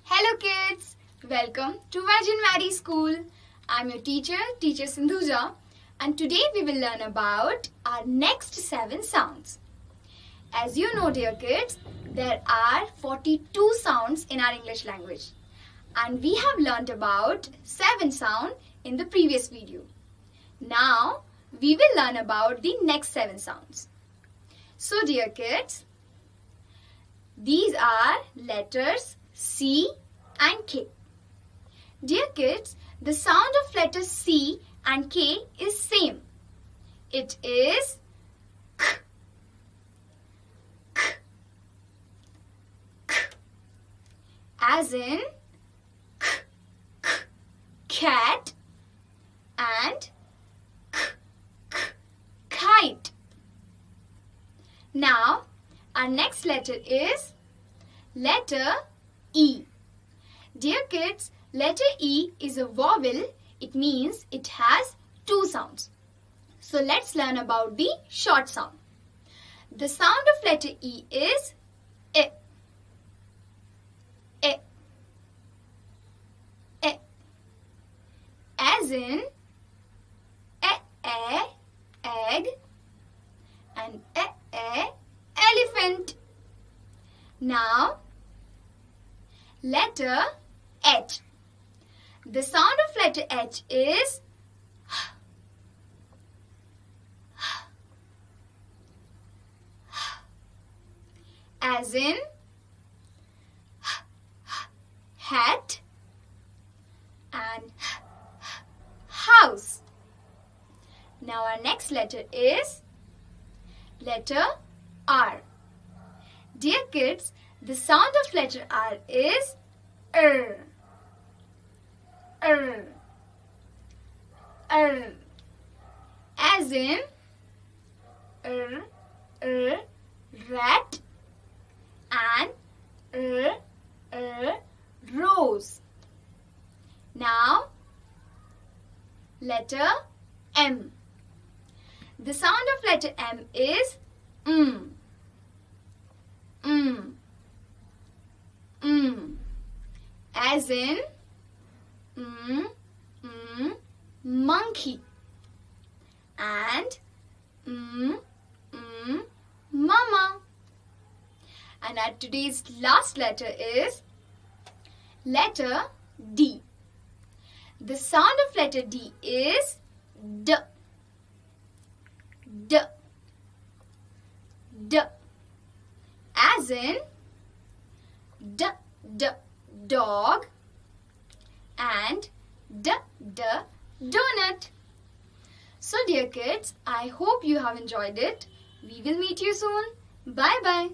Hello kids, welcome to Virgin Mary School. I'm your teacher Sindhuja, and today we will learn about our next 7 sounds. As you know dear kids, there are 42 sounds in our English language and we have learnt about 7 sounds in the previous video. Now we will learn about the next 7 sounds. So dear kids, these are letters C and K. Dear kids, the sound of letters C and K is same. It is K, K, K. As in K, K, cat and K, K, kite. Now, our next letter is letter E. Dear kids, letter E is a vowel. It means it has 2 sounds. So let's learn about the short sound. The sound of letter E is E. E. E. As in egg and elephant. Now, letter H. The sound of letter H is as in hat and house. Now our next letter is letter R. Dear kids, the sound of letter R is R. R. R. As in rat and rose. Now, letter M. The sound of letter M is as in monkey and mama. And our today's last letter is letter D. The sound of letter D is D. D. D. As in dog and donut. So dear kids, I hope you have enjoyed it. We will meet you soon. Bye bye.